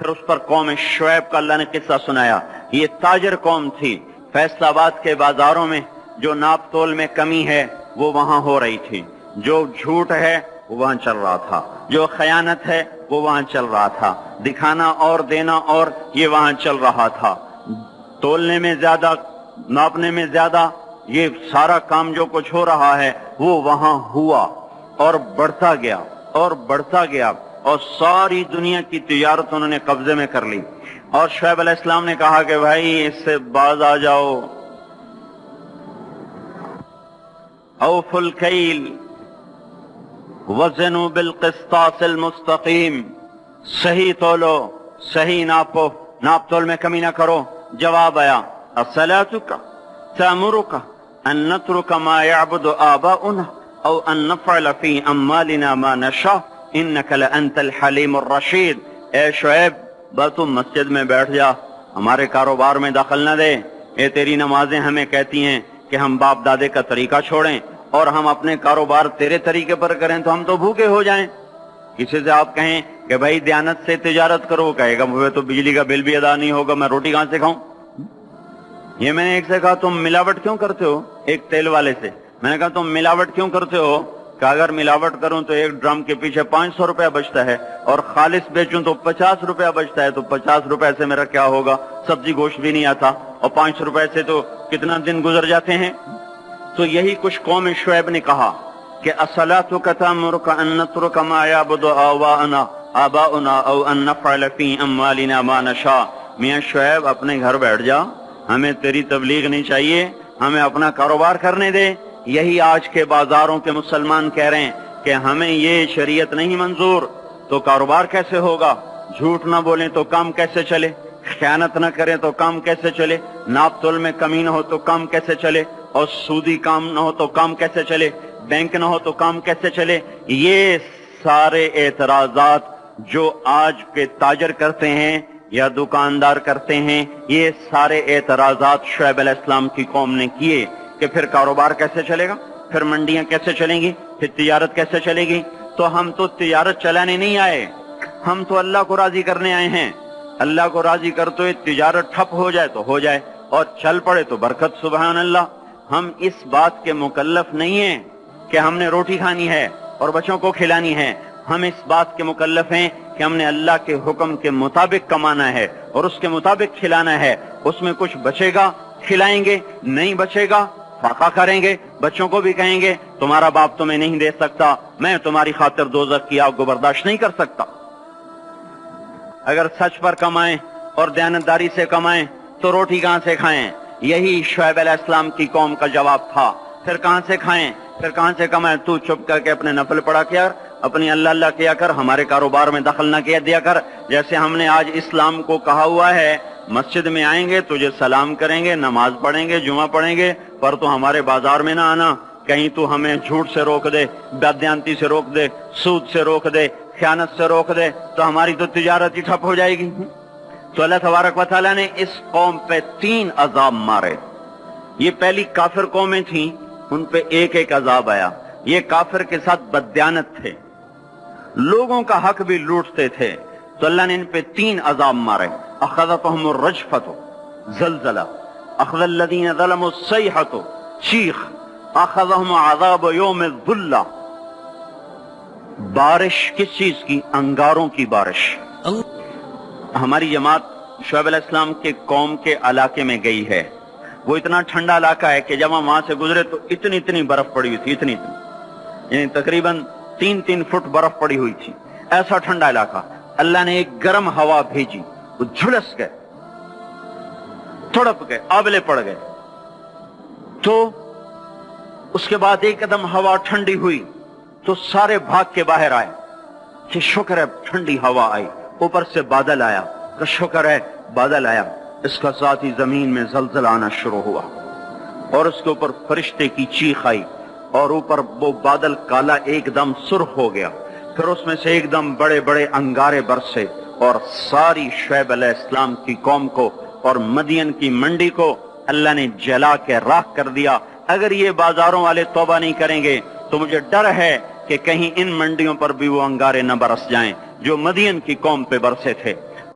پھر اس پر قوم شعیب کا اللہ نے قصہ سنایا. یہ تاجر قوم تھی. فیصل آباد کے بازاروں میں جو ناپ تول میں کمی ہے وہ وہاں ہو رہی تھی, جو جھوٹ ہے وہ وہاں چل رہا تھا, جو خیانت ہے وہ وہاں چل رہا تھا, دکھانا اور دینا اور یہ وہاں چل رہا تھا. تولنے میں زیادہ, ناپنے میں زیادہ, یہ سارا کام جو کچھ ہو رہا ہے وہ وہاں ہوا اور بڑھتا گیا اور بڑھتا گیا, اور ساری دنیا کی تجارت انہوں نے قبضے میں کر لی. اور شعیب علیہ السلام نے کہا کہ بھائی اس سے باز آ جاؤ. اوفوا الکیل وزنوا بالقسطاس المستقیم, صحیح تولو, صحیح ناپو, ناپ تول میں کمی نہ کرو. جواب آیا اصلاتک تأمرک ان نترک ما يعبد آباؤنا او ان نفعل فی اموالنا ما نشاء انک لانت الحلیم الرشید. اے شعیب بس تم مسجد میں بیٹھ جا, ہمارے کاروبار میں دخل نہ دے. اے تیری نمازیں ہمیں کہتی ہیں کہ ہم باپ دادے کا طریقہ چھوڑیں اور ہم اپنے کاروبار تیرے طریقے پر کریں تو ہم تو بھوکے ہو جائیں. کسی سے آپ کہیں کہ بھائی دیانت سے تجارت کرو, کہے گا مجھے تو بجلی کا بل بھی ادا نہیں ہوگا, میں روٹی کہاں سے کھاؤں. یہ میں نے ایک سے کہا تم ملاوٹ کیوں کرتے ہو, ایک تیل والے سے میں نے کہا تم ملاوٹ کیوں کرتے ہو, کہ اگر ملاوٹ کروں تو ایک ڈرم کے پیچھے 500 روپیہ بچتا ہے اور خالص بیچوں تو 50 روپیہ بچتا ہے, تو 50 روپے سے میرا کیا ہوگا, سبزی گوشت بھی نہیں آتا, اور 500 روپے سے تو کتنا دن گزر جاتے ہیں. تو یہی کچھ قوم شعیب نے کہا کہ اصلاتک تأمرک ان نترک ما یعبد آباؤنا او ان نفعل فی اموالنا ما نشاء. میاں شعیب اپنے گھر بیٹھ جا, ہمیں تیری تبلیغ نہیں چاہیے, ہمیں اپنا کاروبار کرنے دے. یہی آج کے بازاروں کے مسلمان کہہ رہے ہیں کہ ہمیں یہ شریعت نہیں منظور, تو کاروبار کیسے ہوگا. جھوٹ نہ بولیں تو کام کیسے چلے, خیانت نہ کریں تو کام کیسے چلے, ناپ تول میں کمی نہ ہو تو کام کیسے چلے, اور سودی کام نہ ہو تو کام کیسے چلے, بینک نہ ہو تو کام کیسے چلے. یہ سارے اعتراضات جو آج کے تاجر کرتے ہیں یا دکاندار کرتے ہیں, یہ سارے اعتراضات شعیب علیہ السلام کی قوم نے کیے کہ پھر کاروبار کیسے چلے گا, پھر منڈیاں کیسے چلیں گی, پھر تجارت کیسے چلے گی. تو ہم تو تجارت چلانے نہیں آئے, ہم تو اللہ کو راضی کرنے آئے ہیں. اللہ کو راضی کر تو تجارت ٹھپ ہو جائے تو ہو جائے, اور چل پڑے تو برکت. سبحان اللہ. ہم اس بات کے مکلف نہیں ہیں کہ ہم نے روٹی کھانی ہے اور بچوں کو کھلانی ہے. ہم اس بات کے مکلف ہیں کہ ہم نے اللہ کے حکم کے مطابق کمانا ہے اور اس کے مطابق کھلانا ہے. اس میں کچھ بچے گا کھلائیں گے, نہیں بچے گا فاقہ کریں گے. بچوں کو بھی کہیں گے تمہارا باپ تمہیں نہیں دے سکتا, میں تمہاری خاطر دوزخ کی آگ کو برداشت نہیں کر سکتا. اگر سچ پر کمائیں اور دیانتداری سے کمائیں تو روٹی کہاں سے کھائیں. یہی شعیب علیہ السلام کی قوم کا جواب تھا. پھر کہاں سے کھائیں, پھر کہاں سے کمائیں. تو چپ کر کے اپنے نفل پڑھا کیا, اپنی اللہ اللہ کیا کر, ہمارے کاروبار میں دخل نہ کیا دیا کر. جیسے ہم نے آج اسلام کو کہا ہوا ہے, مسجد میں آئیں گے تجھے سلام کریں گے, نماز پڑھیں گے, جمعہ پڑھیں گے, پر تو ہمارے بازار میں نہ آنا. کہیں تو ہمیں جھوٹ سے روک دے, بددیانتی سے روک دے, سود سے روک دے, خیانت سے روک دے, تو ہماری تو تجارت ہی ٹھپ ہو جائے گی. تو اللہ تبارک و تعالیٰ نے اس قوم پہ 3 عذاب مارے. یہ پہلی کافر قومیں تھیں, ان پہ ایک ایک عذاب آیا. یہ کافر کے ساتھ بددیانت تھے, لوگوں کا حق بھی لوٹتے تھے, تو اللہ نے ان پہ 3 عذاب مارے. اخذتهم الرجفۃ زلزلہ, اخذ الذین ظلموا الصیحۃ چیخ, اخذهم عذاب یوم الظلہ. بارش کس چیز کی, انگاروں کی بارش. ہماری جماعت شعیب علیہ السلام کے قوم کے علاقے میں گئی ہے. وہ اتنا ٹھنڈا علاقہ ہے کہ جب ہم وہاں سے گزرے تو اتنی برف پڑی ہوئی تھی, اتنی یعنی تقریباً 3 فٹ برف پڑی ہوئی تھی. ایسا ٹھنڈا علاقہ. اللہ نے ایک گرم ہوا بھیجی, وہ جھلس گئے, تڑپ گئے, آبلے پڑ گئے. تو اس کے بعد ایک قدم ہوا ٹھنڈی ہوئی تو سارے بھاگ کے باہر آئے کہ شکر ہے ٹھنڈی ہوا آئی. اوپر سے بادل آیا کہ شکر ہے بادل آیا. اس کا ساتھ ہی زمین میں زلزلہ آنا شروع ہوا اور اس کے اوپر فرشتے کی چیخ آئی, اور اوپر وہ بادل کالا ایک دم سرخ ہو گیا. پھر اس میں سے ایک دم بڑے بڑے انگارے برسے اور ساری شعیب علیہ السلام کی قوم کو اور مدین کی منڈی کو اللہ نے جلا کے راکھ کر دیا. اگر یہ بازاروں والے توبہ نہیں کریں گے تو مجھے ڈر ہے کہ کہیں ان منڈیوں پر بھی وہ انگارے نہ برس جائیں جو مدین کی قوم پہ برسے تھے.